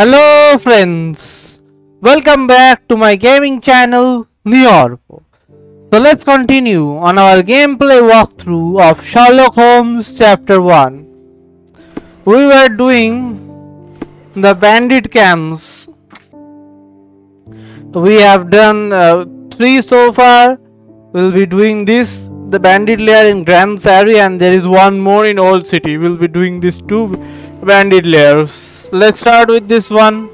Hello friends, welcome back to my gaming channel Neorpo. So let's continue on our gameplay walkthrough of Sherlock Holmes Chapter 1. We were doing the bandit camps. We have done 3 so far. We'll be doing this, the bandit lair in Grand Sari, and there is one more in Old City. We'll be doing these 2 bandit lairs. Let's start with this one.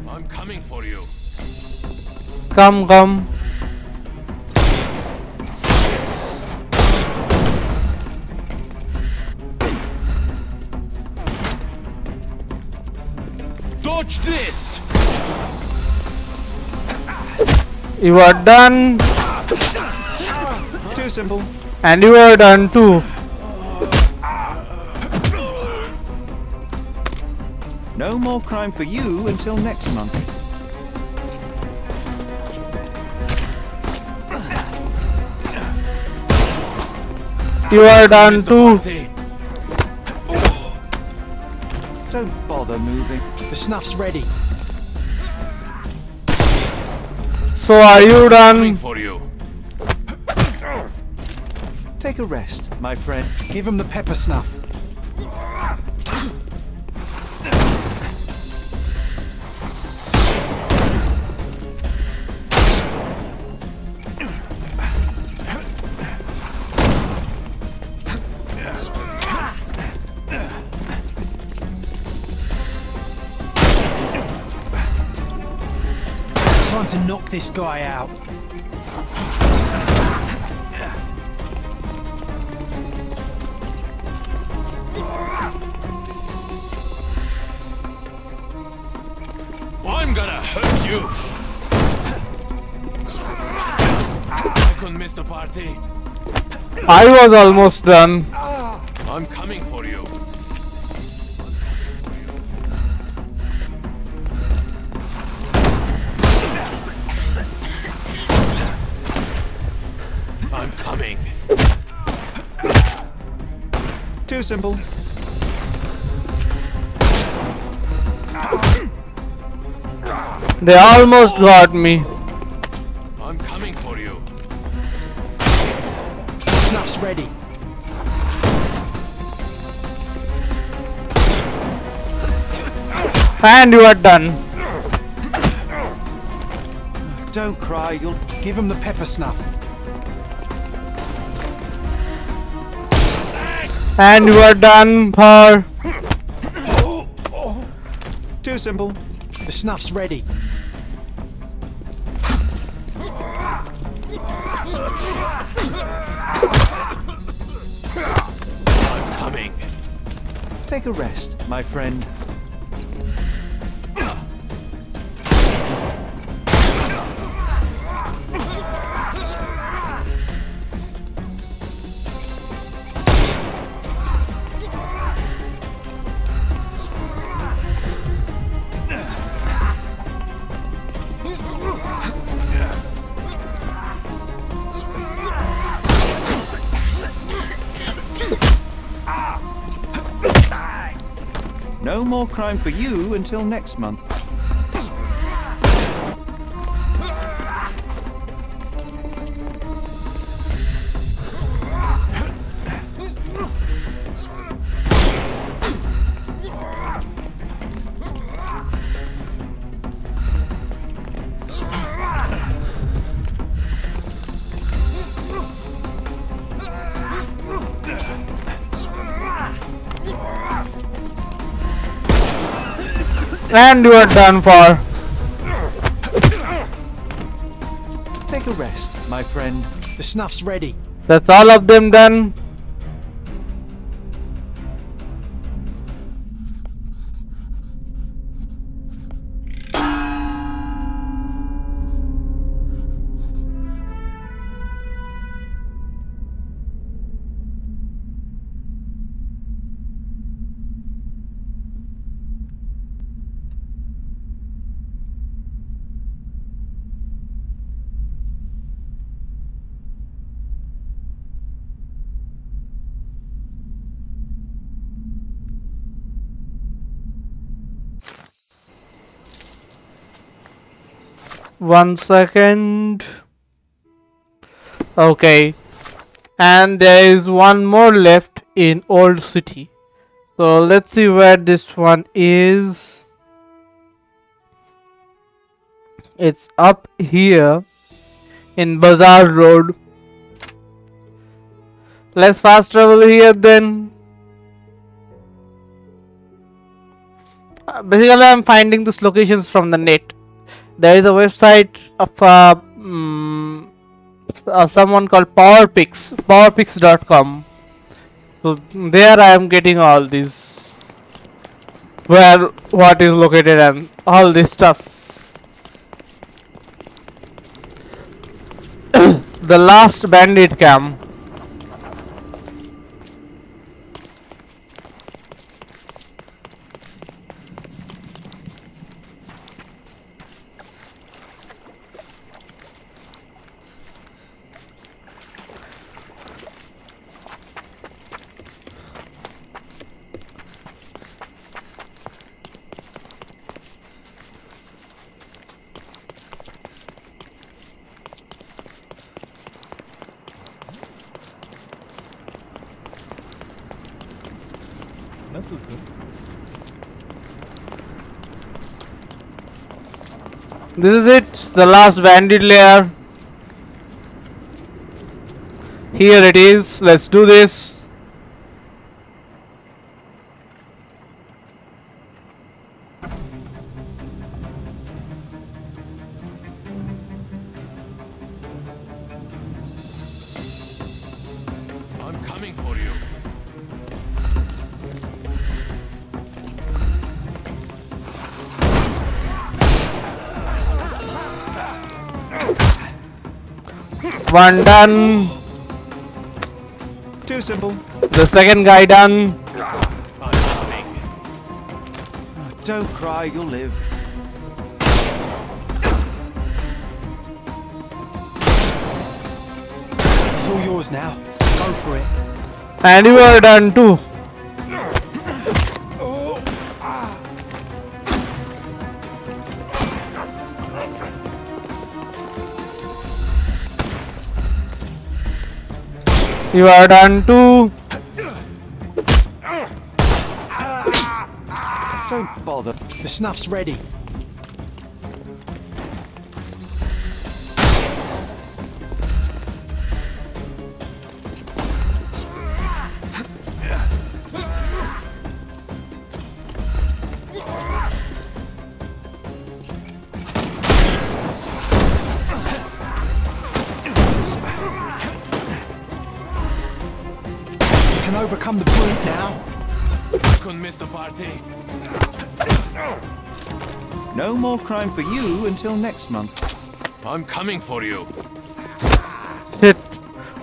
I'm coming for you. Come. Dodge this! You are done. Too simple. And you are done too. No more crime for you until next month. You are done too. Don't bother moving. The snuff's ready. So are you Coming done? for you. Take a rest, my friend. Give him the pepper snuff. Time to knock this guy out. I'm gonna hurt you. I couldn't miss the party. I was almost done. I'm coming for you. I'm coming. Too simple. They almost got me. I'm coming for you. Snuff's ready. And you are done. Don't cry. You'll give him the pepper snuff. And you are done for. Too simple. The snuff's ready. I'm coming. Take a rest, my friend. No more crime for you until next month. And you are done for. Take a rest, my friend. The snuff's ready. That's all of them done. 1 second. Okay, and there is one more left in Old City. So let's see where this one is. It's up here in Bazaar Road. Let's fast travel here then. Basically, I'm finding these locations from the net. There is a website of someone called powerpix.com. So there I am getting all these, where what is located and all this stuff. The last bandit camp. This is it, the last bandit lair. Here it is. Let's do this. I'm coming for you. One done. Too simple. The second guy done. I'm coming. Oh, don't cry, you'll live. It's all yours now. Go for it. And you are done too. You are done too. Don't bother. The snuff's ready. Overcome the brute now. I couldn't miss the party. No more crime for you until next month. I'm coming for you. Shit.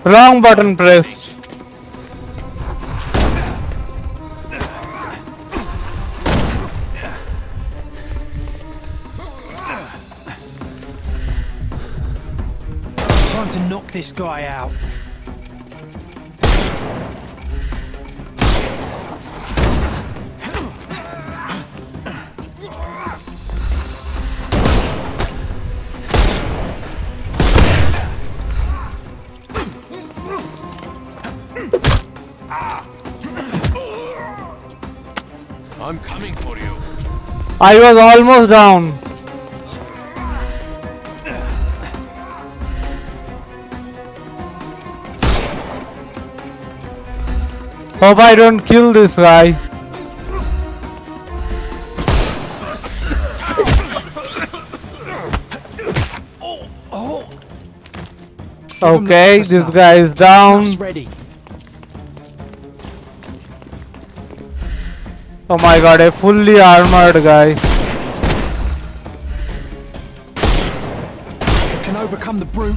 Wrong button pressed. Time to knock this guy out. I'm coming for you. I was almost down. Hope I don't kill this guy. Okay, this guy is down. Ready. Oh my god, a fully armored guy. You can overcome the brute.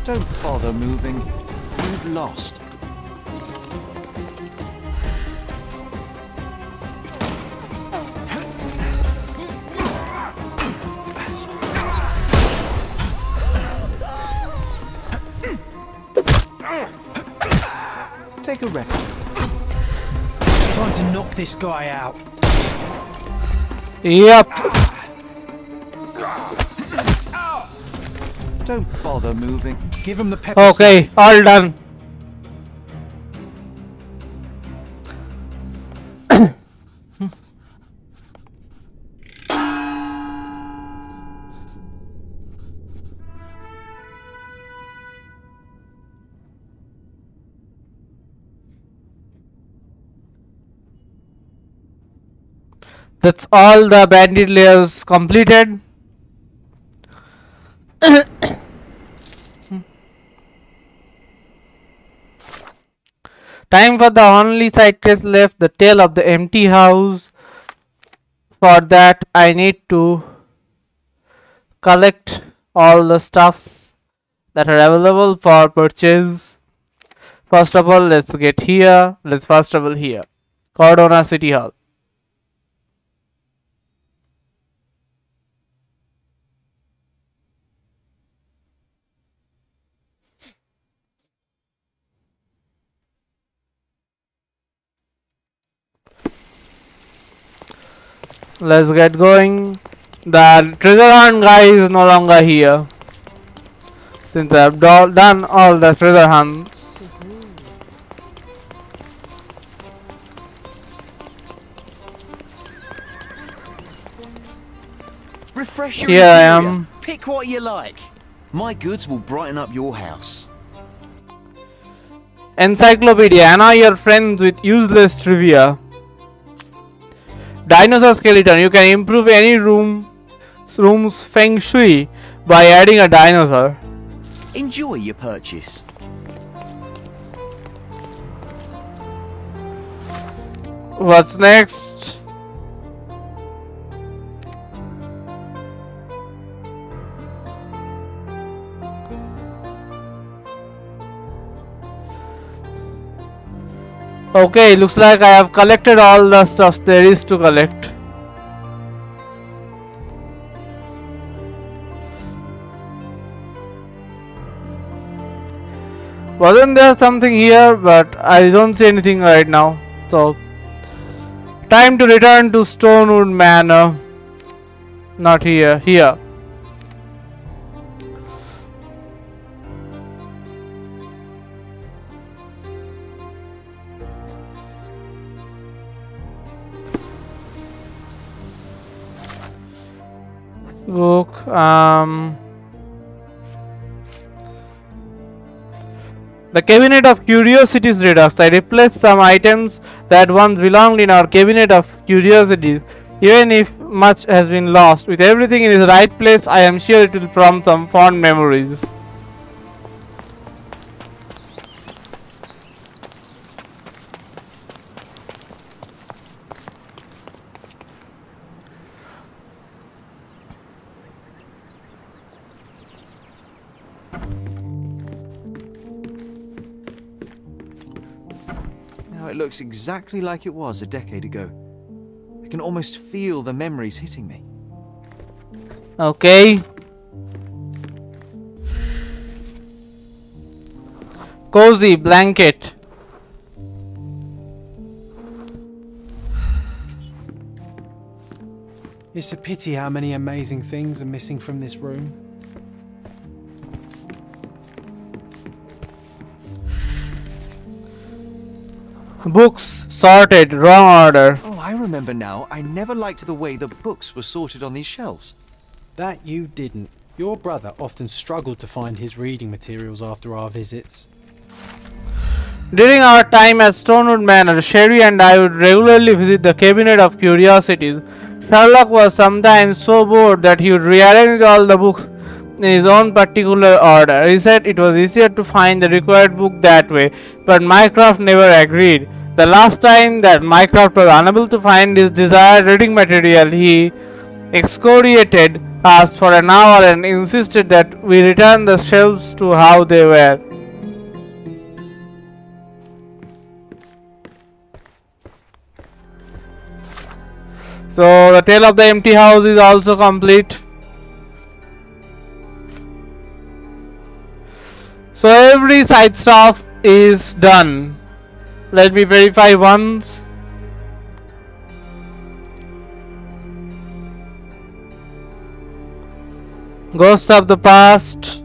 Don't bother moving. You've lost. Take a rest. Time to knock this guy out. Yep. Don't bother moving. Give him the pepper. Okay, all done. That's all the bandit layers completed. Time for the only side quest left, the tale of the empty house. For that I need to collect all the stuffs that are available for purchase. First of all, let's get here. Let's first of all here. Cordona City Hall. Let's get going. The treasure hunt guy is no longer here, since I have done all the treasure hunts. Refresh your Here I interior. am. Pick what you like. My goods will brighten up your house. Encyclopedia. Annoy your friends with useless trivia. Dinosaur skeleton. You can improve any room's feng shui by adding a dinosaur. Enjoy your purchase. What's next? Okay, looks like I have collected all the stuff there is to collect. Wasn't there something here? But I don't see anything right now. So, time to return to Stonewood Manor. Not here, here. Book. The Cabinet of Curiosities Redux. I replaced some items that once belonged in our Cabinet of Curiosities. Even if much has been lost, with everything in its right place, I am sure it will prompt some fond memories. Now it looks exactly like it was a decade ago. I can almost feel the memories hitting me. Okay. Cozy blanket. It's a pity how many amazing things are missing from this room. Books sorted, wrong order. Oh, I remember now. I never liked the way the books were sorted on these shelves. That you didn't. Your brother often struggled to find his reading materials after our visits. During our time at Stonewood Manor, Sherry and I would regularly visit the Cabinet of Curiosities. Sherlock was sometimes so bored that he would rearrange all the books in his own particular order. He said it was easier to find the required book that way, but Mycroft never agreed. The last time that Mycroft was unable to find his desired reading material, he excoriated us for an hour and insisted that we return the shelves to how they were. So the tale of the empty house is also complete. So every side stuff is done. Let me verify once. Ghosts of the past.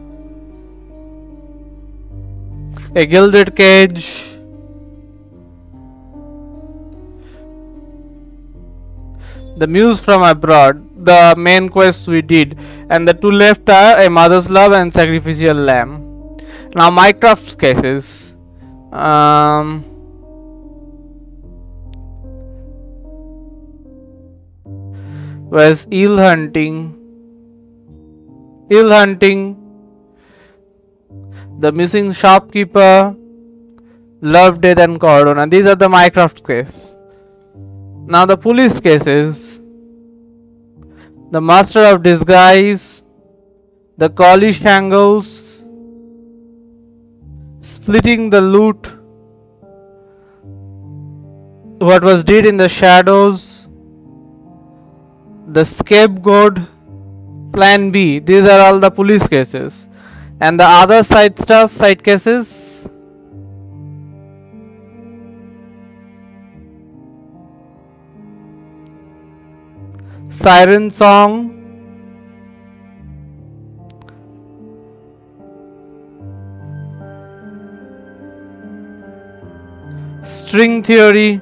A gilded cage. The muse from abroad. The main quests we did. And the two left are a mother's love and sacrificial lamb. Now Minecraft cases. Where's eel hunting? Eel hunting. The missing shopkeeper. Love, death and Cordona. These are the Minecraft cases. Now the police cases. The master of disguise. The collie shangles. Splitting the loot. What was did in the shadows. The scapegoat. Plan B. These are all the police cases. And the other side stuff, side cases. Siren song. String theory.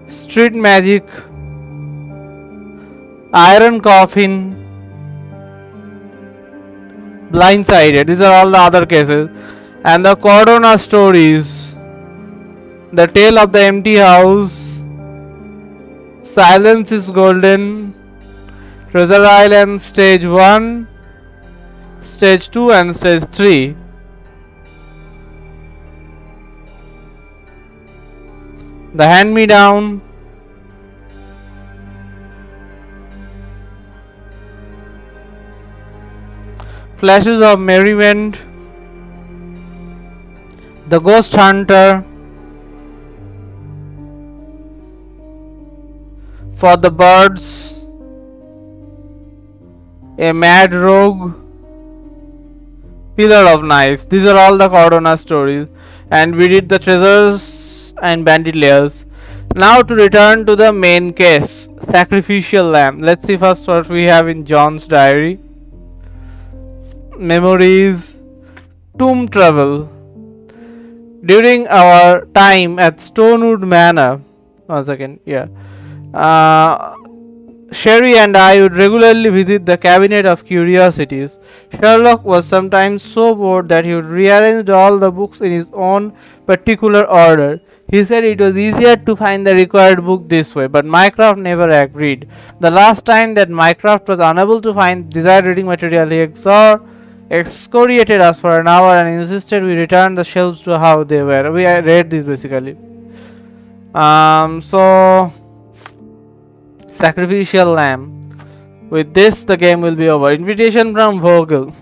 Street magic. Iron coffin. Blindsided. These are all the other cases. And the Cordona stories. The tale of the empty house. Silence is golden. Treasure Island stage 1, stage 2 and stage 3. The hand-me-down. Flashes of merriment. The ghost hunter. For the birds. A mad rogue. Pillar of knives. These are all the Cordona stories. And we did the treasures and bandit layers. Now to return to the main case. Sacrificial lamb. Let's see first what we have in John's diary. Memories. Tomb travel. During our time at Stonewood Manor. 1 second. Yeah. Sherry and I would regularly visit the Cabinet of Curiosities. Sherlock was sometimes so bored that he would rearrange all the books in his own particular order. He said it was easier to find the required book this way, but Mycroft never agreed. The last time that Mycroft was unable to find desired reading material, he excoriated us for an hour and insisted we return the shelves to how they were. We read this basically. So Sacrificial lamb. With this the game will be over. Invitation from Vogel.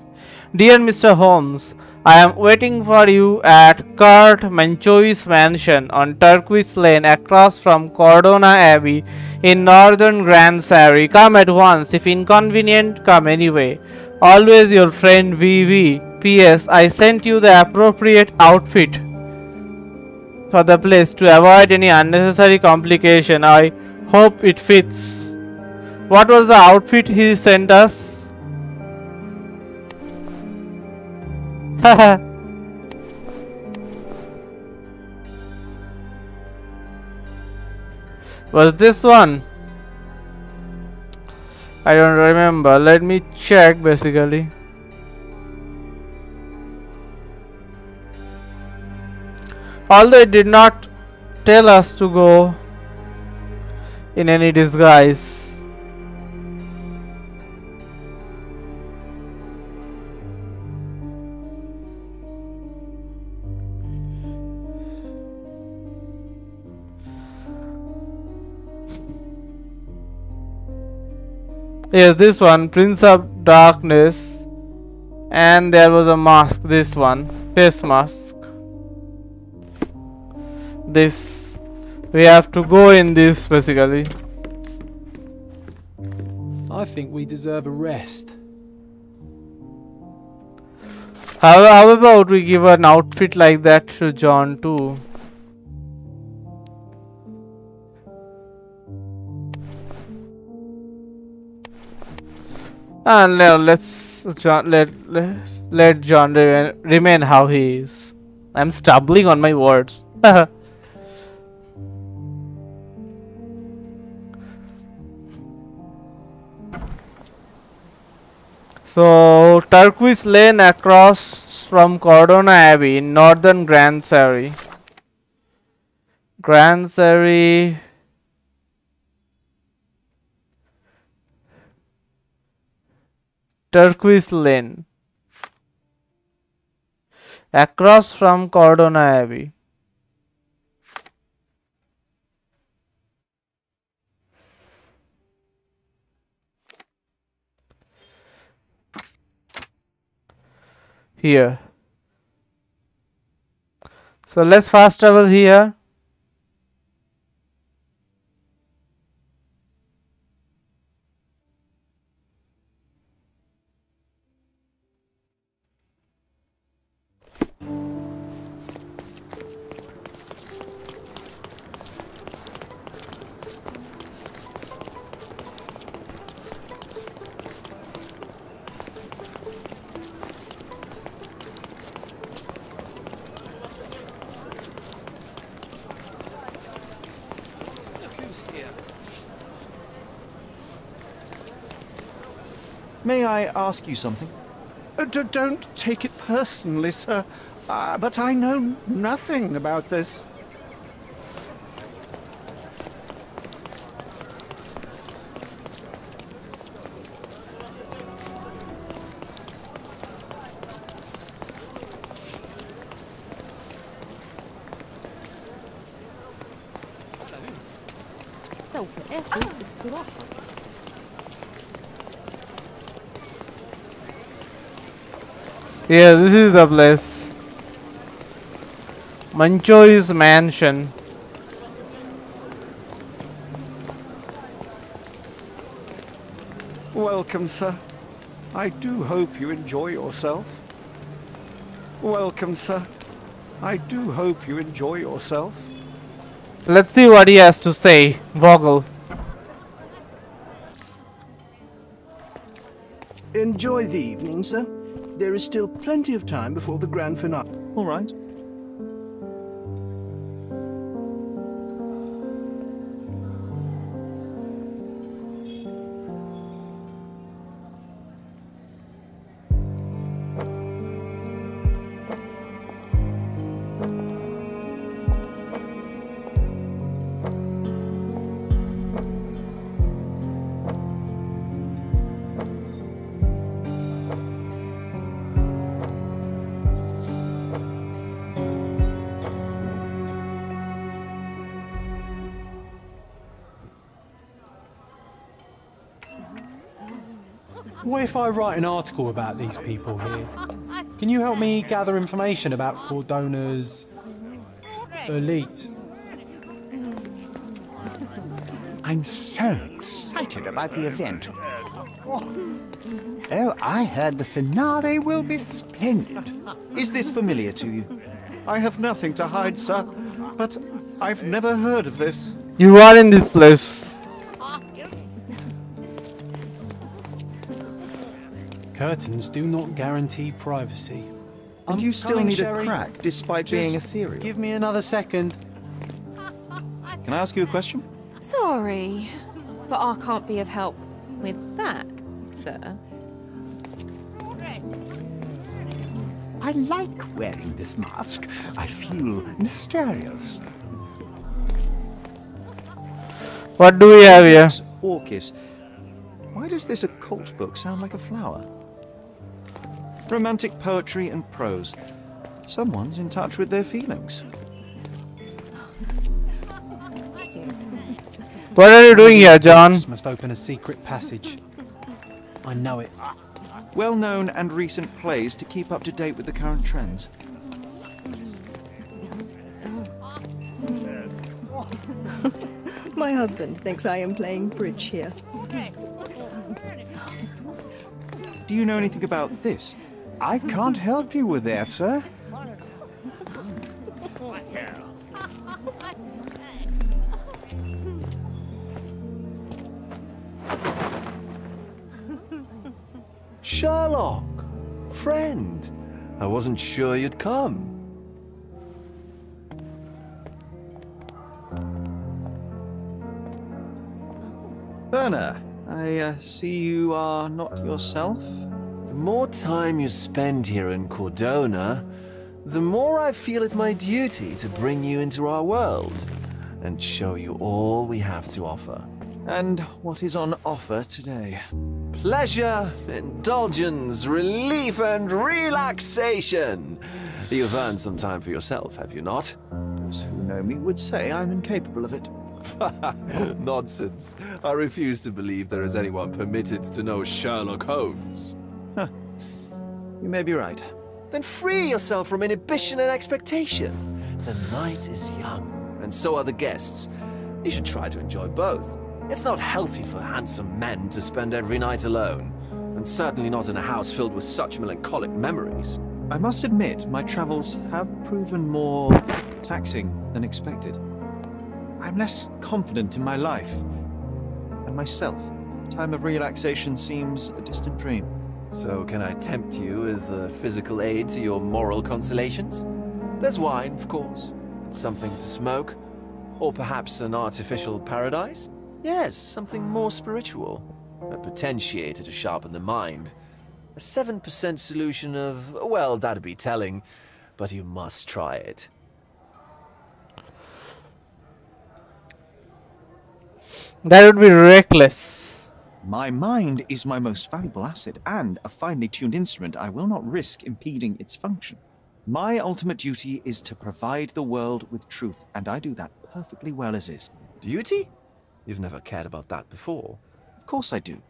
Dear Mr. Holmes, I am waiting for you at Kurt Manchoi's mansion on Turquoise Lane across from Cordona Abbey in northern Grand Surrey. Come at once. If inconvenient, come anyway. Always your friend VV. P.S. I sent you the appropriate outfit for the place to avoid any unnecessary complication. I hope it fits. What was the outfit he sent us? Was this one? I don't remember. Let me check basically. Although it did not tell us to go in any disguise. Yes, this one, Prince of Darkness, and there was a mask, this one, face mask. This. We have to go in this basically. I think we deserve a rest. How about we give an outfit like that to John too? And let John remain how he is. I'm stumbling on my words. So, Turquoise Lane across from Cordona Abbey in northern Grand Surrey. Grand Surrey. Turquoise Lane. Across from Cordona Abbey. Here. So let's fast travel here. May I ask you something? Don't take it personally, sir. But I know nothing about this. Yeah, this is the place. Mancho's mansion. Welcome, sir. I do hope you enjoy yourself. Welcome, sir. I do hope you enjoy yourself. Let's see what he has to say, Vogel. Enjoy the evening, sir. There is still plenty of time before the grand finale. All right. What if I write an article about these people here? Can you help me gather information about Cordona's elite? I'm so excited about the event. Oh, I heard the finale will be splendid. Is this familiar to you? I have nothing to hide, sir. But I've never heard of this. You are in this place. Curtains do not guarantee privacy. And you still coming, need Sherry. a crack, despite being ethereal. Give me another second. Can I ask you a question? Sorry, but I can't be of help with that, sir. I like wearing this mask. I feel mysterious. What do we have here? Orchis. Why does this occult book sound like a flower? Romantic poetry and prose. Someone's in touch with their feelings. What are you doing here, John? Must open a secret passage. I know it. Well-known and recent plays to keep up to date with the current trends. My husband thinks I am playing bridge here. Do you know anything about this? I can't help you with that, sir. Sherlock! Friend! I wasn't sure you'd come. Werner, I see you are not yourself. The more time you spend here in Cordona, the more I feel it my duty to bring you into our world and show you all we have to offer. And what is on offer today? Pleasure, indulgence, relief, and relaxation. You've earned some time for yourself, have you not? Those who know me would say I'm incapable of it. Nonsense. I refuse to believe there is anyone permitted to know Sherlock Holmes. Huh. You may be right. Then free yourself from inhibition and expectation. The night is young, and so are the guests. You should try to enjoy both. It's not healthy for handsome men to spend every night alone, and certainly not in a house filled with such melancholic memories. I must admit, my travels have proven more taxing than expected. I'm less confident in my life and myself. Time of relaxation seems a distant dream. So can I tempt you with a physical aid to your moral consolations? There's wine, of course, and something to smoke, or perhaps an artificial paradise? Yes, something more spiritual, a potentiator to sharpen the mind. A 7% solution of, well, that'd be telling, but you must try it. That would be reckless. My mind is my most valuable asset, and a finely tuned instrument I will not risk impeding its function. My ultimate duty is to provide the world with truth, and I do that perfectly well as is. Duty? You've never cared about that before. Of course I do.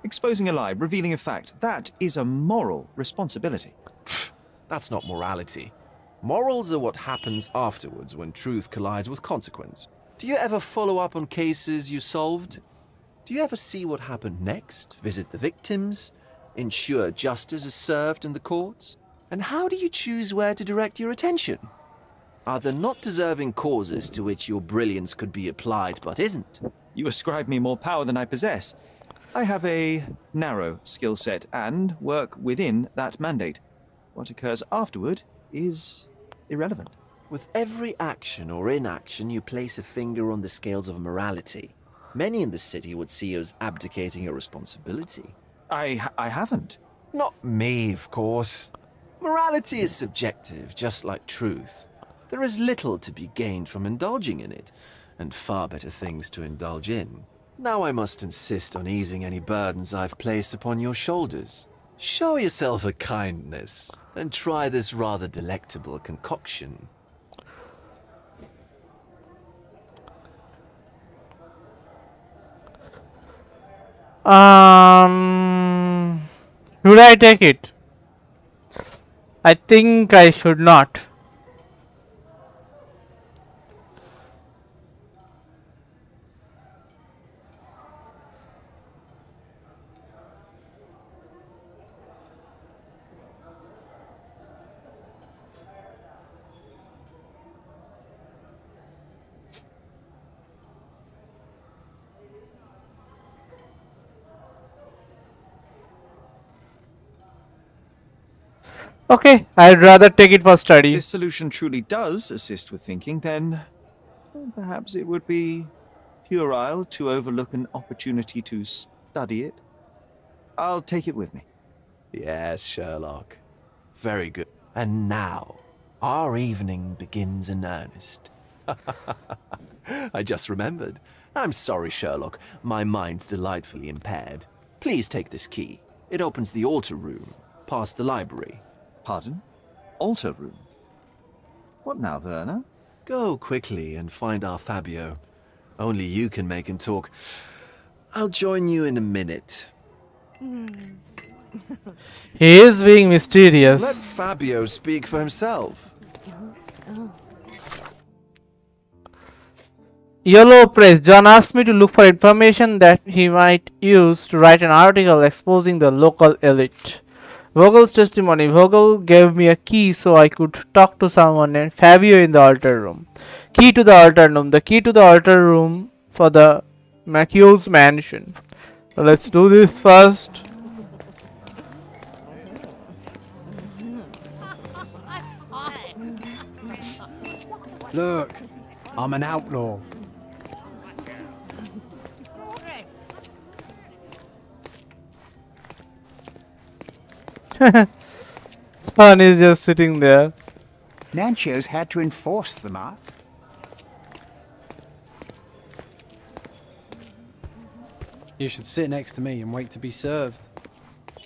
Exposing a lie, revealing a fact, that is a moral responsibility. That's not morality. Morals are what happens afterwards when truth collides with consequence. Do you ever follow up on cases you solved? Do you ever see what happened next? Visit the victims? Ensure justice is served in the courts? And how do you choose where to direct your attention? Are there not deserving causes to which your brilliance could be applied but isn't? You ascribe me more power than I possess. I have a narrow skill set and work within that mandate. What occurs afterward is irrelevant. With every action or inaction, you place a finger on the scales of morality. Many in the city would see you as abdicating your responsibility. I haven't. Not me, of course. Morality is subjective, just like truth. There is little to be gained from indulging in it, and far better things to indulge in. Now I must insist on easing any burdens I've placed upon your shoulders. Show yourself a kindness, and try this rather delectable concoction. Should I take it? I think I should not. Okay, I'd rather take it for study. If this solution truly does assist with thinking, then perhaps it would be puerile to overlook an opportunity to study it. I'll take it with me. Yes, Sherlock. Very good. And now, our evening begins in earnest. I just remembered. I'm sorry, Sherlock. My mind's delightfully impaired. Please take this key. It opens the altar room, past the library. Pardon? Altar room? What now, Werner? Go quickly and find our Fabio. Only you can make him talk. I'll join you in a minute. He is being mysterious. Let Fabio speak for himself. Yellow Press. John asked me to look for information that he might use to write an article exposing the local elite. Vogel's testimony. Vogel gave me a key so I could talk to someone named Fabio in the altar room. Key to the altar room. The key to the altar room for the Macchio's mansion. So let's do this first. Look, I'm an outlaw. Son is just sitting there. Nancho's had to enforce the mask. You should sit next to me and wait to be served.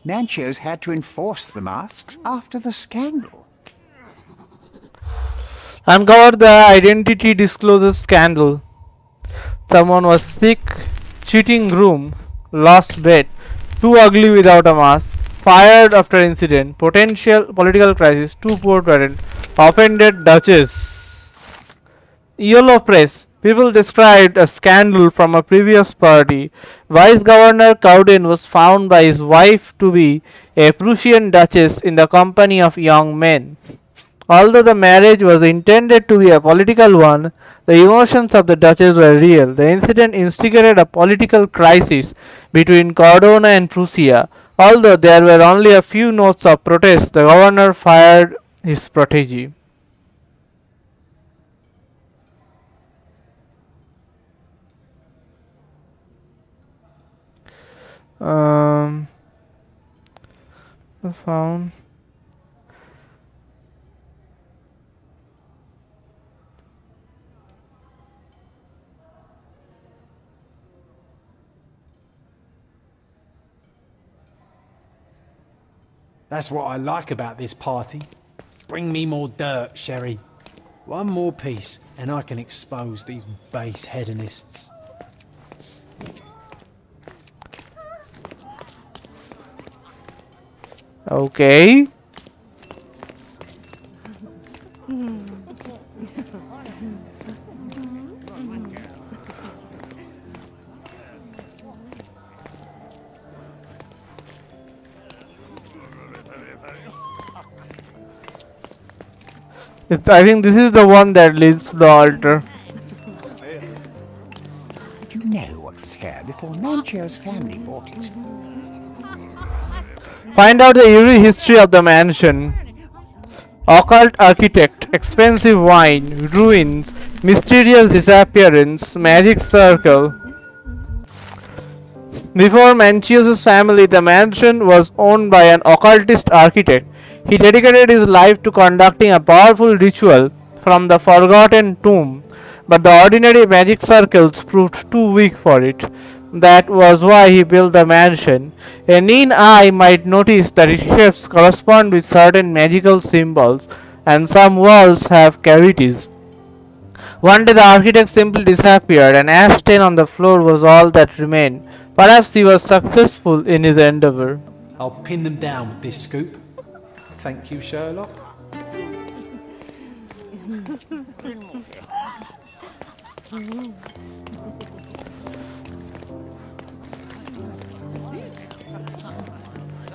Nancho's had to enforce the masks after the scandal. Uncovered the identity disclosure scandal. Someone was sick, cheating groom, lost bet, too ugly without a mask, fired after incident, potential political crisis, too poor parent, offended duchess. Yellow press. People described a scandal from a previous party. Vice Governor Cowden was found by his wife to be a Prussian duchess in the company of young men. Although the marriage was intended to be a political one, the emotions of the duchess were real. The incident instigated a political crisis between Cordona and Prussia. Although there were only a few notes of protest, the governor fired his protege. Found. That's what I like about this party. Bring me more dirt, Sherry. One more piece, and I can expose these base hedonists. Okay. I think this is the one that leads to the altar. Did you know what was here before Nancho's family bought it? Find out the eerie history of the mansion. Occult architect, expensive wine, ruins, mysterious disappearance, magic circle. Before Manchios' family, the mansion was owned by an occultist architect. He dedicated his life to conducting a powerful ritual from the forgotten tomb, but the ordinary magic circles proved too weak for it. That was why he built the mansion. A keen eye might notice that its shapes correspond with certain magical symbols, and some walls have cavities. One day the architect simply disappeared. An ash stain on the floor was all that remained. Perhaps he was successful in his endeavor. I'll pin them down with this scoop. Thank you, Sherlock.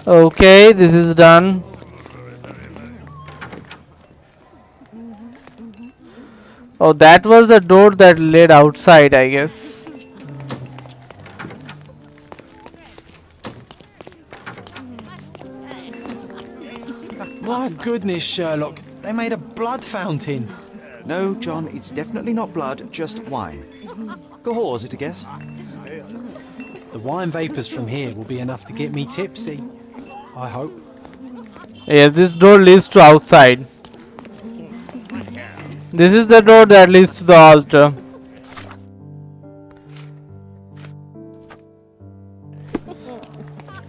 Okay, this is done. Oh, that was the door that led outside, I guess. My goodness, Sherlock. They made a blood fountain. No, John, it's definitely not blood, just wine. Cahors, is it a guess? The wine vapours from here will be enough to get me tipsy. I hope. Yes, this door leads to outside. This is the door that leads to the altar.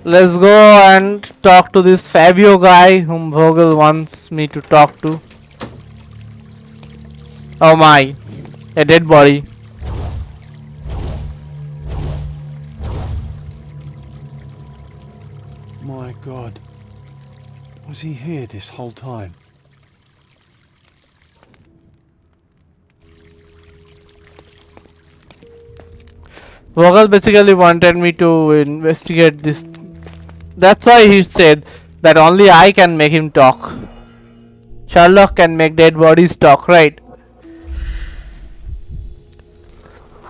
Let's go and talk to this Fabio guy whom Vogel wants me to talk to. Oh my, a dead body. My God. Was he here this whole time? Vogel basically wanted me to investigate this. That's why he said that only I can make him talk. Sherlock can make dead bodies talk, right?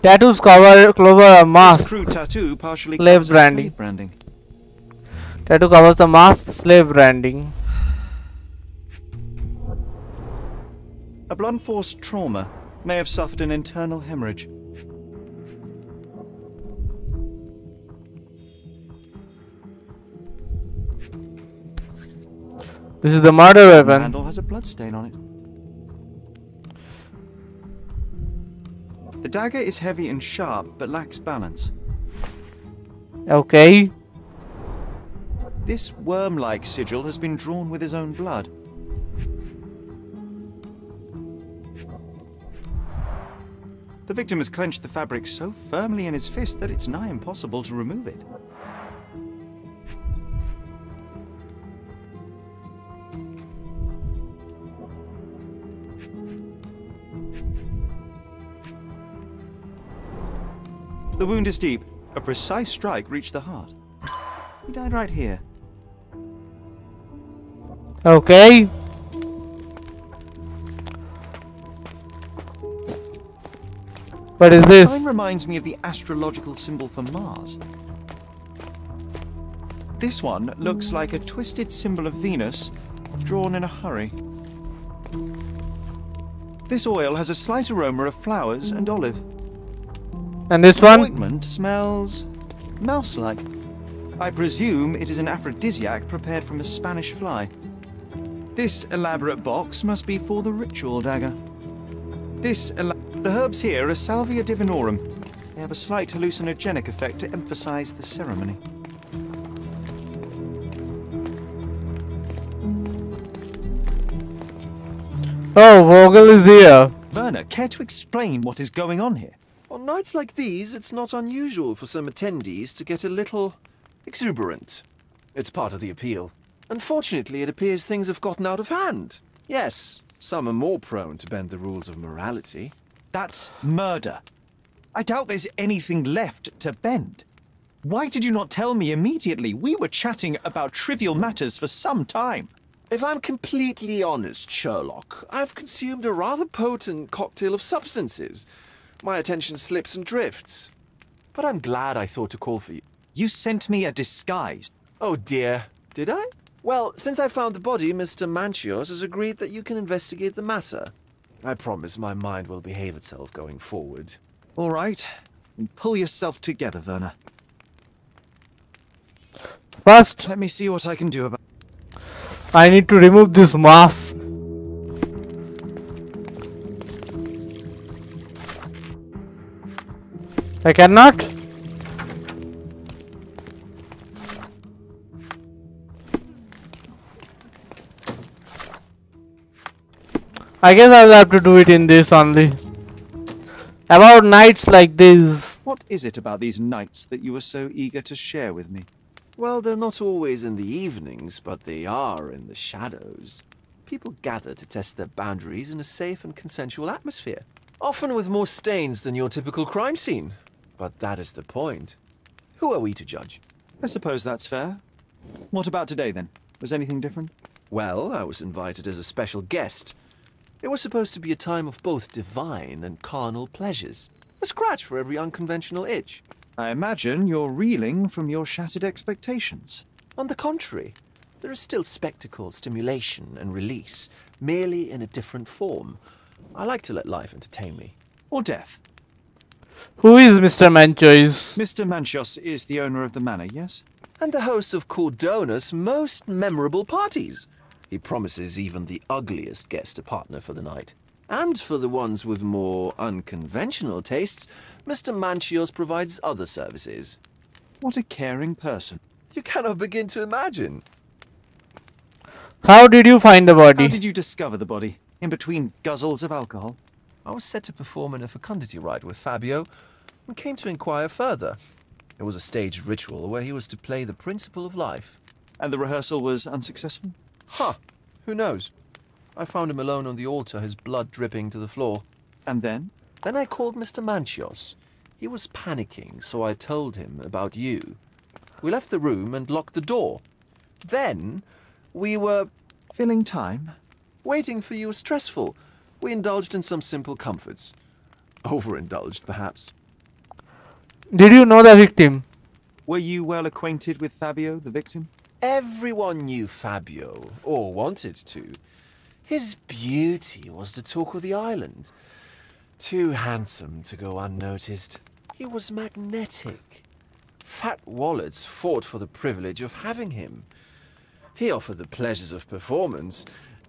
Tattoos cover a mask. This crude tattoo partially Slave covers branding. slave branding. Tattoo covers the mask, slave branding. A blunt force trauma may have suffered an internal hemorrhage. This is the murder The weapon. handle has a blood stain on it. The dagger is heavy and sharp, but lacks balance. Okay. This worm-like sigil has been drawn with his own blood. The victim has clenched the fabric so firmly in his fist that it's nigh impossible to remove it. The wound is deep. A precise strike reached the heart. He died right here. Okay. What is The this? sign reminds me of the astrological symbol for Mars. This one looks like a twisted symbol of Venus, drawn in a hurry. This oil has a slight aroma of flowers and olive. And this The one? ointment smells mouse-like. I presume it is an aphrodisiac prepared from a Spanish fly. This elaborate box must be for the ritual dagger. The herbs here are Salvia Divinorum. They have a slight hallucinogenic effect to emphasize the ceremony. Oh, Vogel is here. Werner, care to explain what is going on here? On nights like these, it's not unusual for some attendees to get a little exuberant. It's part of the appeal. Unfortunately, it appears things have gotten out of hand. Yes, some are more prone to bend the rules of morality. That's murder. I doubt there's anything left to bend. Why did you not tell me immediately? We were chatting about trivial matters for some time. If I'm completely honest, Sherlock, I've consumed a rather potent cocktail of substances. My attention slips and drifts. But I'm glad I thought to call for you. You sent me a disguise. Oh dear, did I? Well, since I found the body, Mr. Manchios has agreed that you can investigate the matter. I promise my mind will behave itself going forward. All right. Pull yourself together, Werner. First, Let me see what I can do about I need to remove this mask. I cannot. I guess I will have to do it in this only. About nights like this. What is it about these nights that you were so eager to share with me? Well, they're not always in the evenings, but they are in the shadows. People gather to test their boundaries in a safe and consensual atmosphere. Often with more stains than your typical crime scene. But that is the point. Who are we to judge? I suppose that's fair. What about today, then? Was anything different? Well, I was invited as a special guest. It was supposed to be a time of both divine and carnal pleasures. A scratch for every unconventional itch. I imagine you're reeling from your shattered expectations. On the contrary, there is still spectacle, stimulation, and release, merely in a different form. I like to let life entertain me. Or death. Who is Mr. Manchois? Mr. Manchios is the owner of the manor, yes? And the host of Cordona's most memorable parties. He promises even the ugliest guest a partner for the night. And for the ones with more unconventional tastes, Mr. Manchios provides other services. What a caring person. You cannot begin to imagine. How did you find the body? How did you discover the body? In between guzzles of alcohol? I was set to perform in a fecundity rite with Fabio and came to inquire further. It was a staged ritual where he was to play the principle of life. And the rehearsal was unsuccessful? Huh. Who knows? I found him alone on the altar, his blood dripping to the floor. And then? Then I called Mr. Manchios. He was panicking, so I told him about you. We left the room and locked the door. Then We were Filling time? waiting for you was stressful. We indulged in some simple comforts. Overindulged, perhaps. Did you know the victim? Were you well acquainted with Fabio, the victim? Everyone knew Fabio, or wanted to. His beauty was the talk of the island. Too handsome to go unnoticed. He was magnetic. Fat wallets fought for the privilege of having him. He offered the pleasures of performance,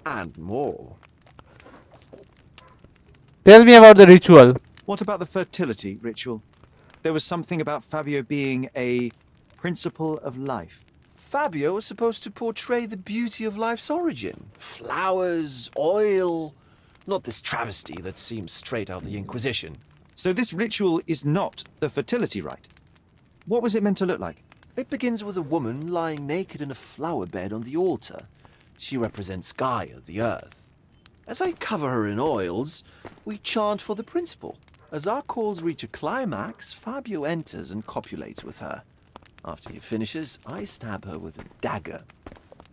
and more. Tell me about the ritual. What about the fertility ritual? There was something about Fabio being a principle of life. Fabio was supposed to portray the beauty of life's origin. Flowers, oil. Not this travesty that seems straight out the Inquisition. So this ritual is not the fertility rite. What was it meant to look like? It begins with a woman lying naked in a flower bed on the altar. She represents Gaia, the earth. As I cover her in oils, we chant for the principle. As our calls reach a climax, Fabio enters and copulates with her. After he finishes, I stab her with a dagger.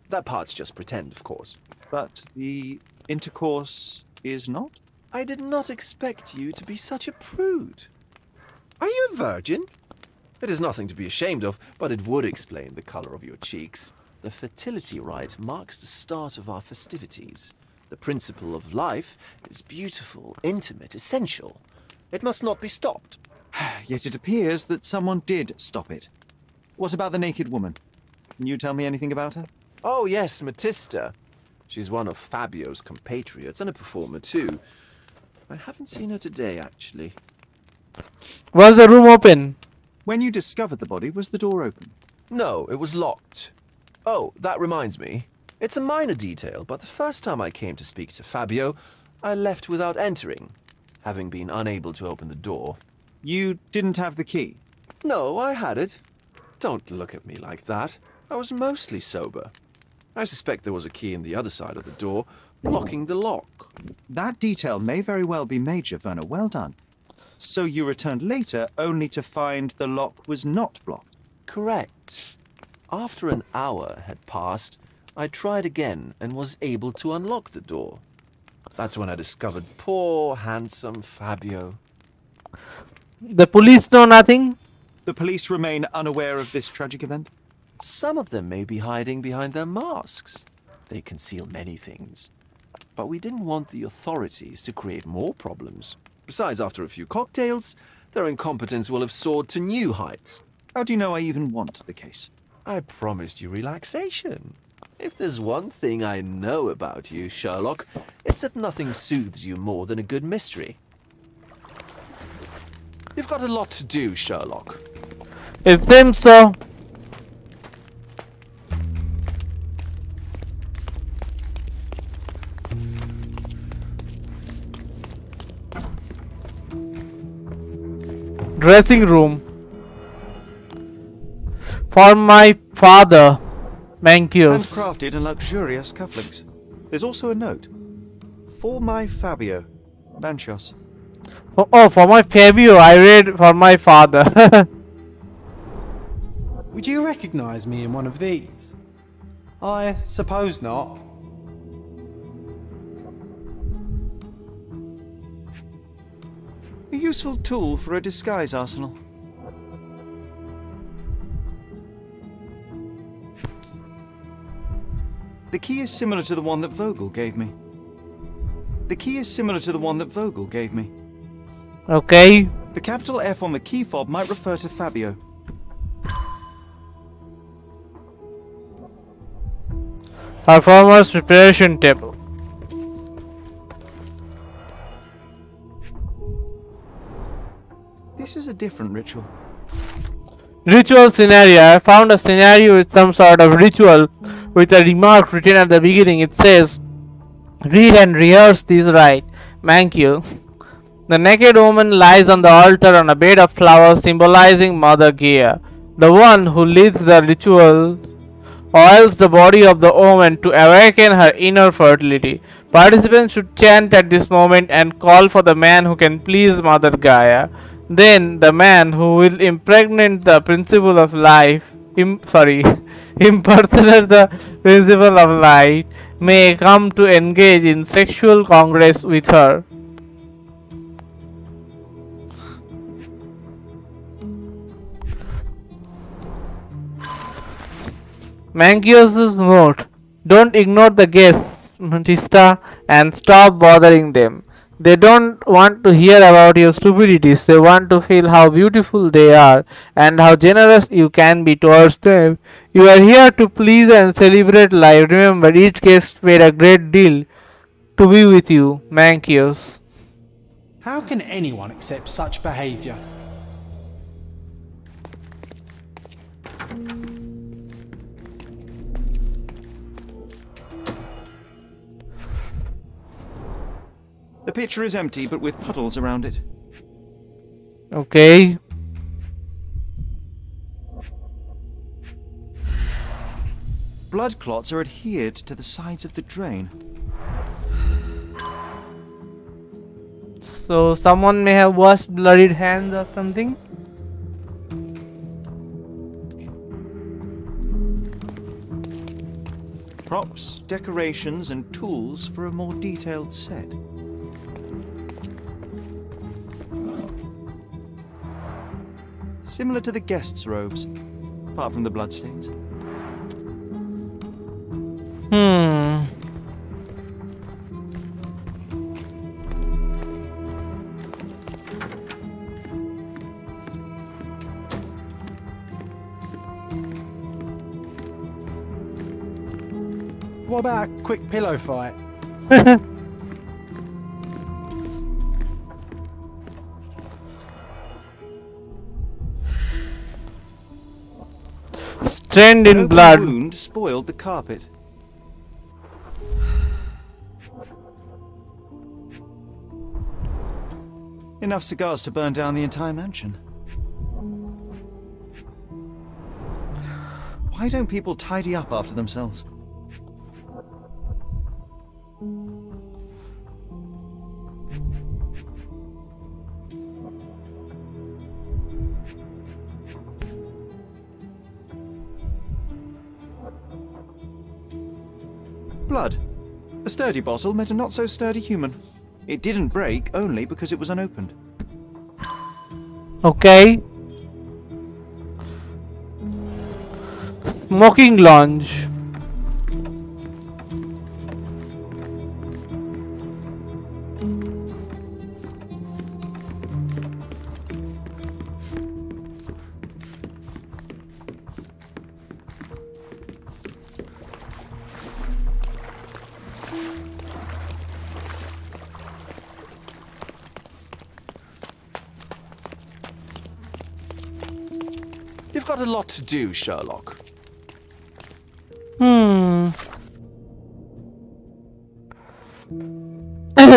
That part's just pretend, of course. But the intercourse is not? I did not expect you to be such a prude. Are you a virgin? It is nothing to be ashamed of, but it would explain the color of your cheeks. The fertility rite marks the start of our festivities. The principle of life is beautiful, intimate, essential. It must not be stopped. Yet it appears that someone did stop it. What about the naked woman? Can you tell me anything about her? Oh yes, Matista. She's one of Fabio's compatriots and a performer too. I haven't seen her today, actually. Was the room open? When you discovered the body, was the door open? No, it was locked. Oh, that reminds me. It's a minor detail, but the first time I came to speak to Fabio, I left without entering, having been unable to open the door. You didn't have the key? No, I had it. Don't look at me like that. I was mostly sober. I suspect there was a key in the other side of the door, blocking the lock. That detail may very well be major, Werner. Well done. So you returned later only to find the lock was not blocked? Correct. After an hour had passed, I tried again and was able to unlock the door. That's when I discovered poor, handsome Fabio. The police know nothing? The police remain unaware of this tragic event? Some of them may be hiding behind their masks. They conceal many things. But we didn't want the authorities to create more problems. Besides, after a few cocktails, their incompetence will have soared to new heights. How do you know I even want the case? I promised you relaxation. If there's one thing I know about you, Sherlock, it's that nothing soothes you more than a good mystery. You've got a lot to do, Sherlock. It seems so. Dressing room. For my father. Thank you. Handcrafted and luxurious cufflinks. There's also a note. For my Fabio. Banchos. Oh, for my Fabio. I read for my father. Would you recognize me in one of these? I suppose not. A useful tool for a disguise arsenal. The key is similar to the one that Vogel gave me. The key is similar to the one that Vogel gave me. Okay. The capital F on the key fob might refer to Fabio. Performance preparation table. This is a different ritual. Ritual scenario. I found a scenario with some sort of ritual with a remark written at the beginning. It says, read and rehearse this right. Thank you. The naked woman lies on the altar on a bed of flowers symbolizing Mother Gaia. The one who leads the ritual oils the body of the woman to awaken her inner fertility. Participants should chant at this moment and call for the man who can please Mother Gaia. Then the man who will impregnate the principle of life impersonate the principle of light may come to engage in sexual congress with her. Mangios's note: don't ignore the guests, Matista, and stop bothering them. They don't want to hear about your stupidities. They want to feel how beautiful they are and how generous you can be towards them. You are here to please and celebrate life. Remember, each guest made a great deal to be with you, Mankios. How can anyone accept such behaviour? The pitcher is empty, but with puddles around it. Okay. Blood clots are adhered to the sides of the drain. So someone may have washed bloodied hands or something. Props, decorations, and tools for a more detailed set. Similar to the guests' robes, apart from the bloodstains. What about a quick pillow fight? Stained in blood. The wound spoiled the carpet. Enough cigars to burn down the entire mansion. Why don't people tidy up after themselves? Blood. A sturdy bottle met a not-so-sturdy human. It didn't break only because it was unopened. Okay. Smoking lounge. You've got a lot to do, Sherlock.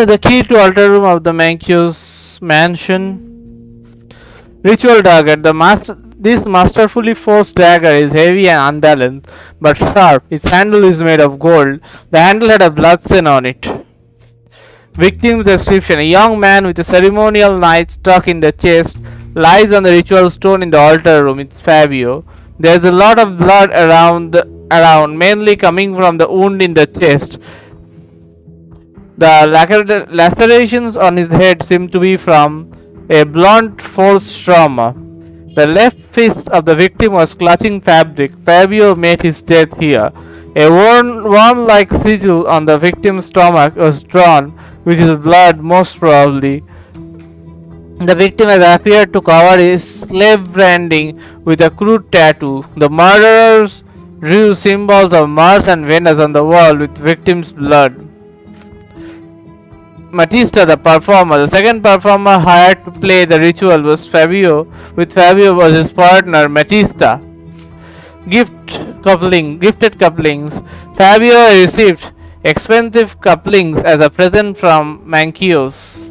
The key to altar room of the Mankios mansion. Ritual dagger. This masterfully forged dagger is heavy and unbalanced, but sharp. Its handle is made of gold. The handle had a bloodstain on it. Victim's description. A young man with a ceremonial knife stuck in the chest lies on the ritual stone in the altar room. It's Fabio. There's a lot of blood around, mainly coming from the wound in the chest. The lacerations on his head seem to be from a blunt force trauma. The left fist of the victim was clutching fabric. Fabio met his death here. A worm-like sigil on the victim's stomach was drawn, which is blood most probably. The victim has appeared to cover his slave branding with a crude tattoo. The murderers drew symbols of Mars and Venus on the wall with victim's blood. Matista, the performer. The second performer hired to play the ritual was Fabio, with Fabio was his partner, Matista. Gifted couplings. Fabio received expensive couplings as a present from Mankios.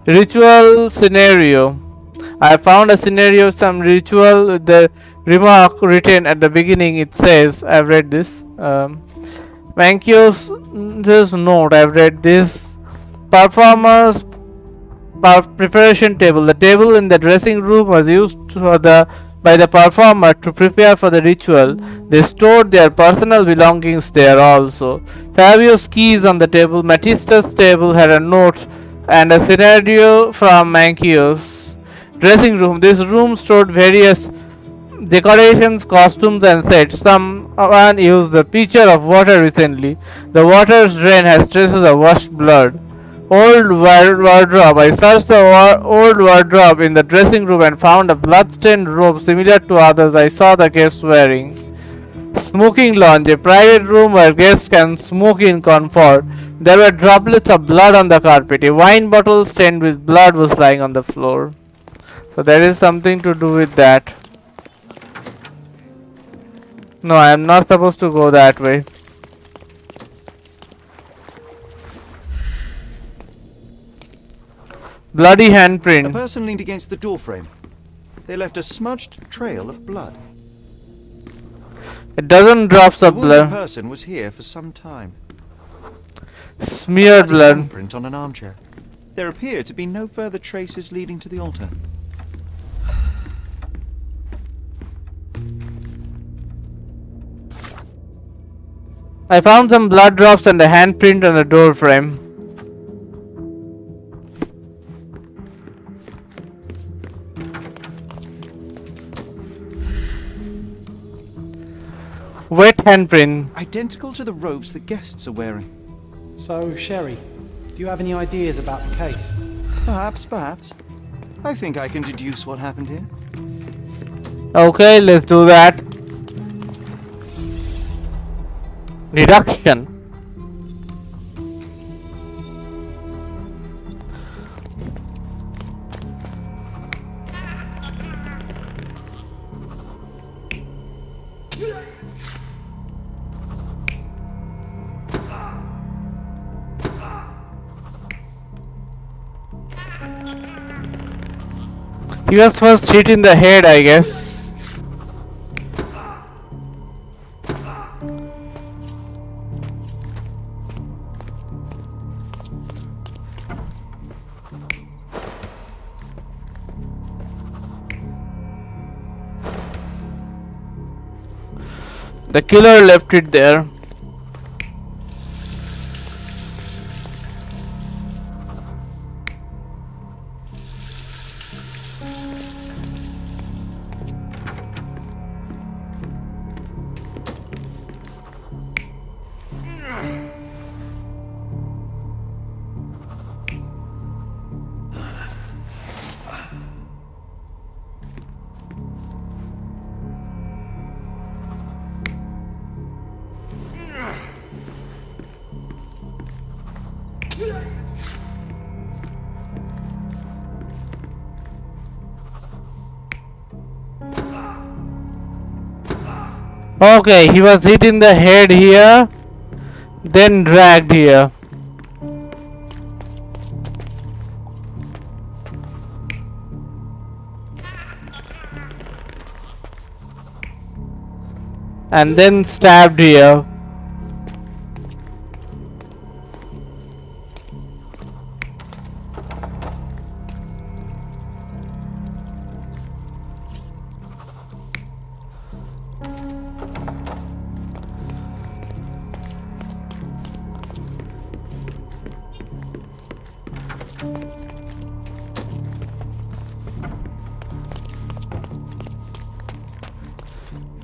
Ritual scenario. I found a scenario, some ritual with the remark written at the beginning. It says, I've read this. Mankios' note, I've read this. Performers preparation table. The table in the dressing room was used for the by the performer to prepare for the ritual. They stored their personal belongings there also. Fabio's keys on the table. Matista's table had a note and a scenario from Mankio's dressing room. This room stored various decorations, costumes and sets. Someone used the pitcher of water recently. The water's drain has traces of washed blood. Old wardrobe. I searched the old wardrobe in the dressing room and found a blood-stained robe similar to others I saw the guests wearing. Smoking lounge. A private room where guests can smoke in comfort. There were droplets of blood on the carpet. A wine bottle stained with blood was lying on the floor. So there is something to do with that. No, I am not supposed to go that way. Bloody handprint. A person leaned against the doorframe. They left a smudged trail of blood. It doesn't drops of blood. The person was here for some time. Smeared blood. Handprint on an armchair. There appear to be no further traces leading to the altar. I found some blood drops and a handprint on the door frame. Wet handprint. Identical to the robes the guests are wearing. So, Sherry, do you have any ideas about the case? Perhaps. I think I can deduce what happened here. Okay, let's do that. Reduction. He was first hit in the head, I guess. The killer left it there. Okay, he was hit in the head here, then dragged here. And then stabbed here.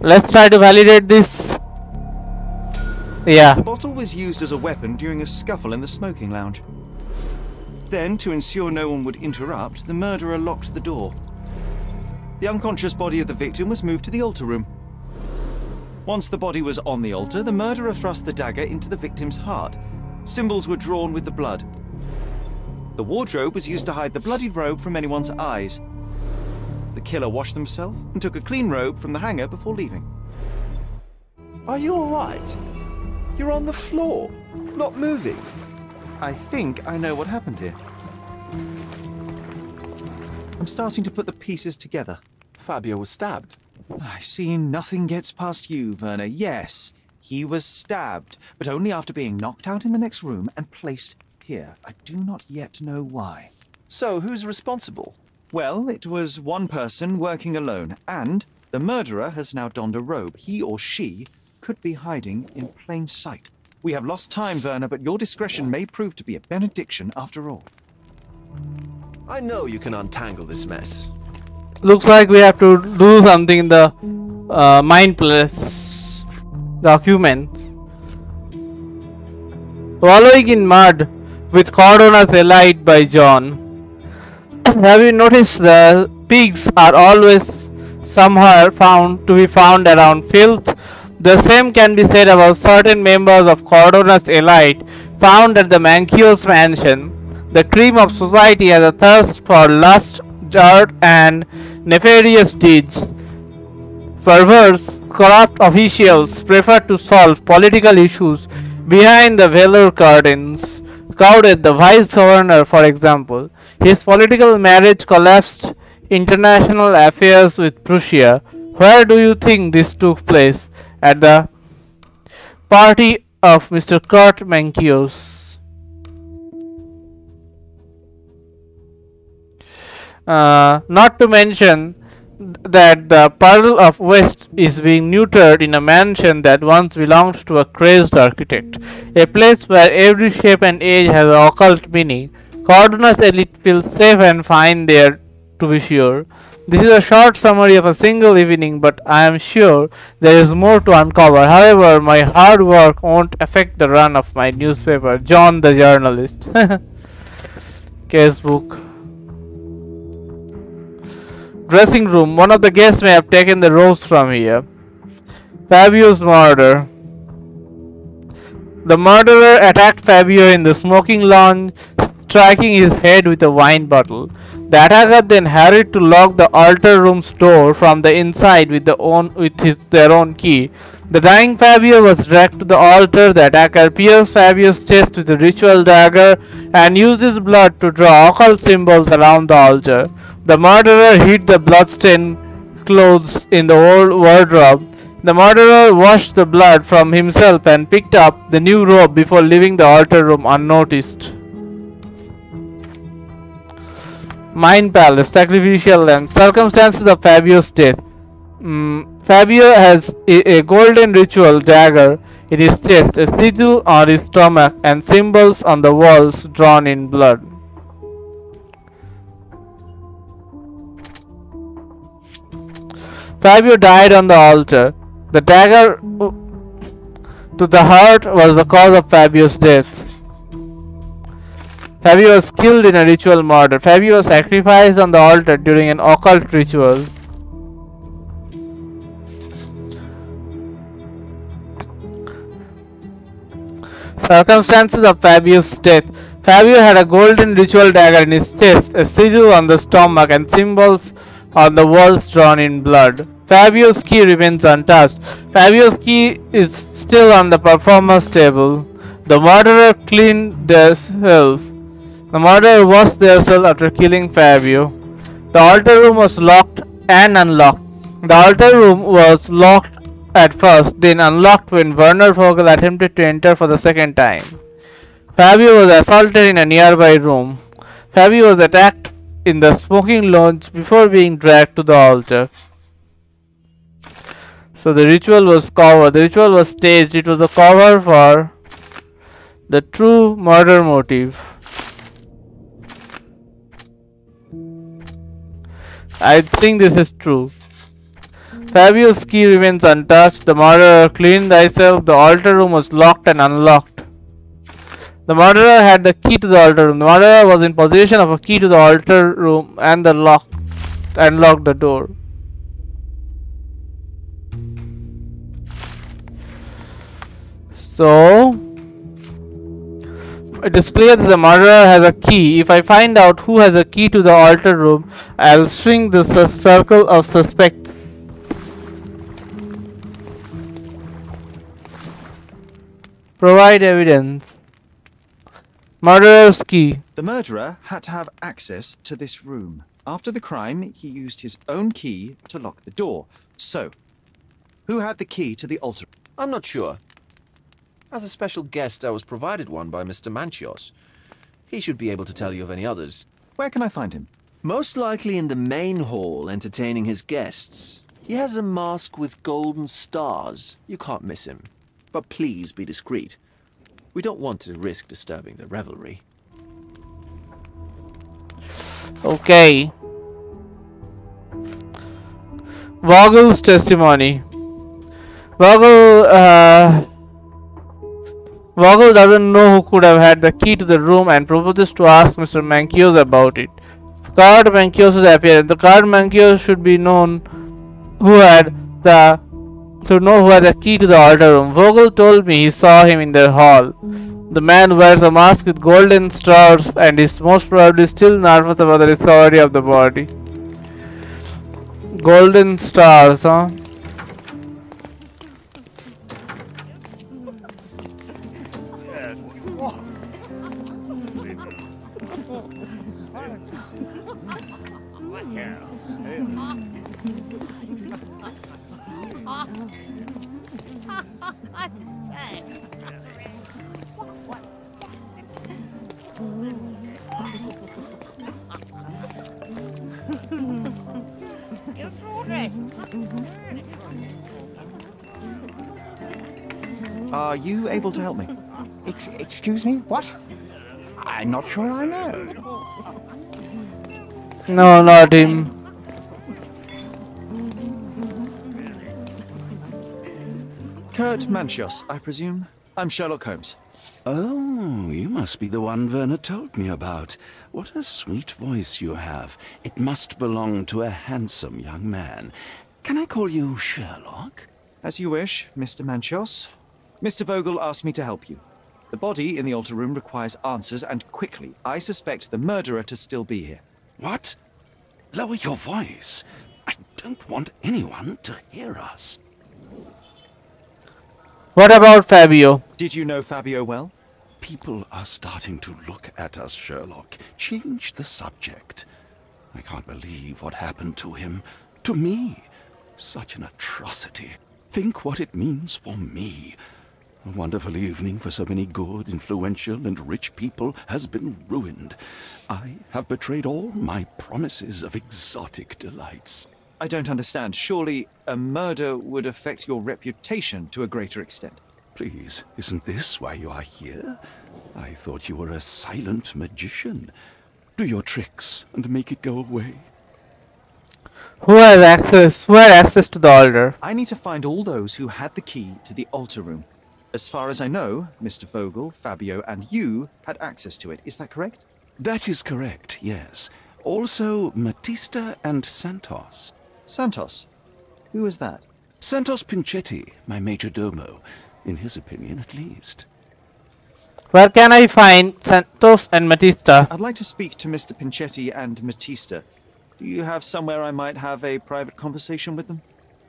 Let's try to validate this. Yeah. The bottle was used as a weapon during a scuffle in the smoking lounge. Then, to ensure no one would interrupt, the murderer locked the door. The unconscious body of the victim was moved to the altar room. Once the body was on the altar, the murderer thrust the dagger into the victim's heart. Symbols were drawn with the blood. The wardrobe was used to hide the bloodied robe from anyone's eyes. The killer washed himself and took a clean robe from the hanger before leaving. Are you all right? You're on the floor, not moving. I think I know what happened here. I'm starting to put the pieces together. Fabio was stabbed. I see nothing gets past you, Werner. Yes, he was stabbed, but only after being knocked out in the next room and placed here. I do not yet know why. So, who's responsible? Well, it was one person working alone, and the murderer has now donned a robe. He or she could be hiding in plain sight. We have lost time, Werner, but your discretion may prove to be a benediction after all. I know you can untangle this mess. Looks like we have to do something in the Mind Palace document. Wallowing in mud with Cordona's elite by John. Have you noticed the pigs are always somehow found around filth? The same can be said about certain members of Cordona's elite found at the Manchio's mansion. The cream of society has a thirst for lust, dirt, and nefarious deeds. Perverse, corrupt officials prefer to solve political issues behind the velour curtains. Cowdet, the vice governor, for example, his political marriage collapsed international affairs with Prussia. Where do you think this took place? At the party of Mr. Kurt Manchios. Not to mention that the Pearl of West is being neutered in a mansion that once belonged to a crazed architect, a place where every shape and age has an occult meaning. Cordona's elite feels safe and fine there, to be sure. This is a short summary of a single evening, but I am sure there is more to uncover. However, my hard work won't affect the run of my newspaper. John the journalist. Casebook. Dressing room. One of the guests may have taken the robes from here. Fabio's murder. The murderer attacked Fabio in the smoking lounge, striking his head with a wine bottle. The attacker then hurried to lock the altar room's door from the inside with their own key. The dying Fabio was dragged to the altar. The attacker pierced Fabio's chest with a ritual dagger and used his blood to draw occult symbols around the altar. The murderer hid the bloodstained clothes in the old wardrobe. The murderer washed the blood from himself and picked up the new robe before leaving the altar room unnoticed. Mind Palace, Sacrificial Lamb. Circumstances of Fabio's death. Fabio has a golden ritual dagger in his chest, a sigil on his stomach, and symbols on the walls drawn in blood. Fabio died on the altar. The dagger to the heart was the cause of Fabio's death. Fabio was killed in a ritual murder. Fabio was sacrificed on the altar during an occult ritual. Circumstances of Fabio's death. Fabio had a golden ritual dagger in his chest, a sigil on the stomach, and symbols on the walls drawn in blood. Fabio's key remains untouched. Fabio's key is still on the performer's table. The murderer cleaned themselves. The murderer washed themselves after killing Fabio. The altar room was locked and unlocked. The altar room was locked at first, then unlocked when Werner Vogel attempted to enter for the second time. Fabio was assaulted in a nearby room. Fabio was attacked in the smoking lounge before being dragged to the altar. So the ritual was covered. The ritual was staged. It was a cover for the true murder motive. I think this is true. Fabio's key remains untouched. The murderer cleaned thyself. The altar room was locked and unlocked. The murderer had the key to the altar room. The murderer was in possession of a key to the altar room and locked the door. So it is clear that the murderer has a key. If I find out who has a key to the altar room, I'll shrink the circle of suspects. Provide evidence. Murderer's key. The murderer had to have access to this room. After the crime, he used his own key to lock the door. So, who had the key to the altar? I'm not sure. As a special guest, I was provided one by Mr. Manchios. He should be able to tell you of any others. Where can I find him? Most likely in the main hall, entertaining his guests. He has a mask with golden stars. You can't miss him. But please be discreet. We don't want to risk disturbing the revelry. Okay. Vogel's testimony. Vogel doesn't know who could have had the key to the room and proposes to ask Mr. Mankios about it. Card Mankios' appearance. The card Mankios should be known who had the key to the altar room. Vogel told me he saw him in the hall. The man wears a mask with golden stars and is most probably still nervous about the discovery of the body. Golden stars, huh? Are you able to help me? Excuse me? What? I'm not sure I know. No, not him. Kurt Manchios, I presume? I'm Sherlock Holmes. Oh, you must be the one Werner told me about. What a sweet voice you have. It must belong to a handsome young man. Can I call you Sherlock? As you wish, Mr. Manchios. Mr. Vogel asked me to help you. The body in the altar room requires answers, and quickly. I suspect the murderer to still be here. What? Lower your voice. I don't want anyone to hear us. What about Fabio? Did you know Fabio well? People are starting to look at us, Sherlock. Change the subject. I can't believe what happened to him. To me. Such an atrocity. Think what it means for me. A wonderful evening for so many good, influential, and rich people has been ruined. I have betrayed all my promises of exotic delights. I don't understand. Surely a murder would affect your reputation to a greater extent. Please, isn't this why you are here? I thought you were a silent magician. Do your tricks and make it go away. Who had access to the altar? I need to find all those who had the key to the altar room. As far as I know, Mr. Vogel, Fabio, and you had access to it. Is that correct? That is correct, yes. Also, Matista and Santos. Santos? Who is that? Santos Pinchetti, my major domo. In his opinion, at least. Where can I find Santos and Matista? I'd like to speak to Mr. Pinchetti and Matista. Do you have somewhere I might have a private conversation with them?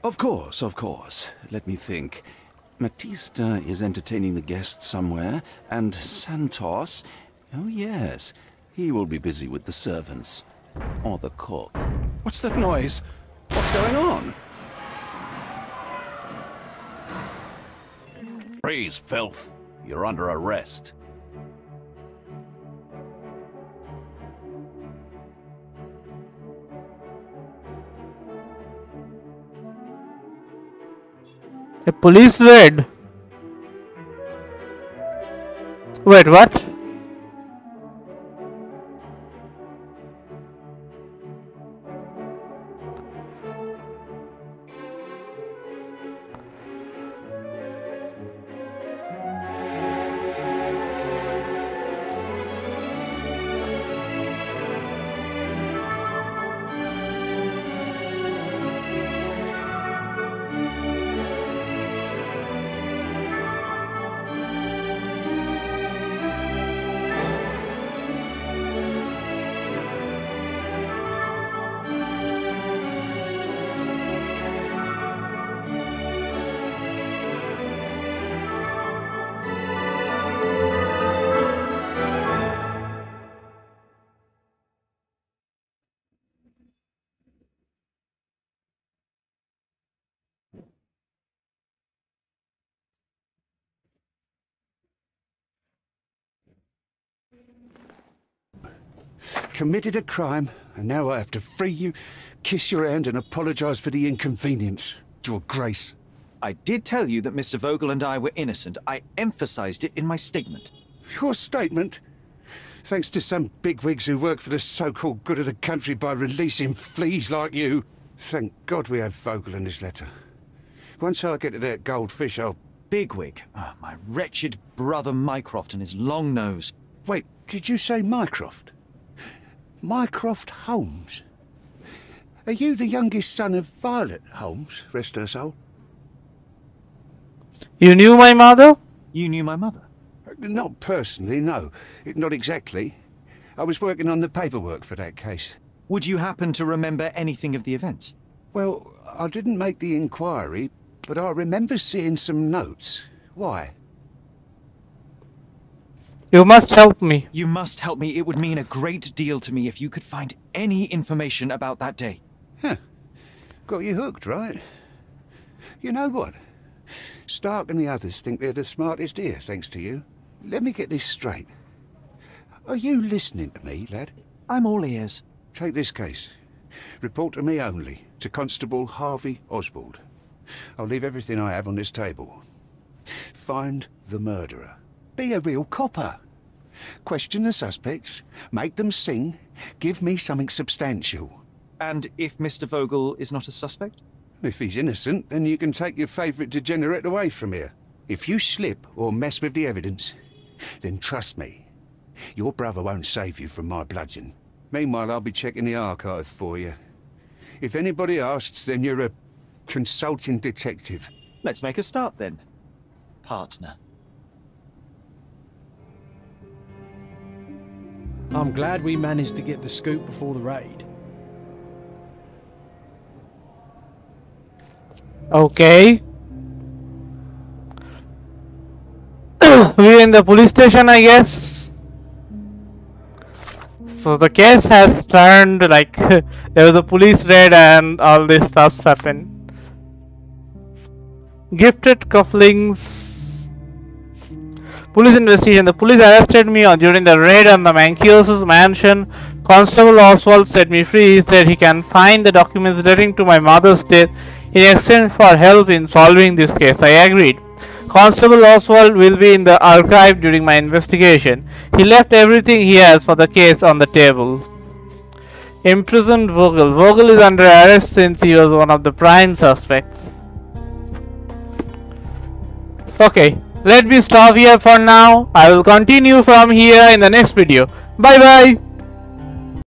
Of course, of course. Let me think. Matista is entertaining the guests somewhere, and Santos... Oh, yes. He will be busy with the servants. Or the cook. What's that noise? What's going on? Freeze, filth. You're under arrest. A police raid? Wait, what? committed a crime, and now I have to free you, kiss your hand and apologise for the inconvenience. Your Grace. I did tell you that Mr. Vogel and I were innocent. I emphasized it in my statement. Your statement? Thanks to some bigwigs who work for the so-called good of the country by releasing fleas like you. Thank God we have Vogel in this letter. Once I get to that goldfish, I'll... Bigwig? Oh, my wretched brother Mycroft and his long nose. Wait, did you say Mycroft? Mycroft Holmes? Are you the youngest son of Violet Holmes, rest her soul? You knew my mother? You knew my mother? Not personally, no. Not exactly. I was working on the paperwork for that case. Would you happen to remember anything of the events? Well, I didn't make the inquiry, but I remember seeing some notes. Why? You must help me. You must help me. It would mean a great deal to me if you could find any information about that day. Huh. Got you hooked, right? You know what? Stark and the others think they're the smartest here, thanks to you. Let me get this straight. Are you listening to me, lad? I'm all ears. Take this case. Report to me only, to Constable Harvey Oswald. I'll leave everything I have on this table. Find the murderer. Be a real copper. Question the suspects, make them sing, give me something substantial. And if Mr. Vogel is not a suspect? If he's innocent, then you can take your favourite degenerate away from here. If you slip or mess with the evidence, then trust me, your brother won't save you from my bludgeon. Meanwhile, I'll be checking the archive for you. If anybody asks, then you're a consulting detective. Let's make a start then, partner. I'm glad we managed to get the scoop before the raid. Okay. We're in the police station, I guess. So the case has turned like there was a police raid and all this stuff's happened. Gifted cufflinks. Police investigation. The police arrested me during the raid on the Mankios' mansion. Constable Oswald set me free. He said he can find the documents relating to my mother's death in exchange for help in solving this case. I agreed. Constable Oswald will be in the archive during my investigation. He left everything he has for the case on the table. Imprisoned Vogel. Vogel is under arrest since he was one of the prime suspects. Okay, let me stop here for now. I will continue from here in the next video. Bye bye.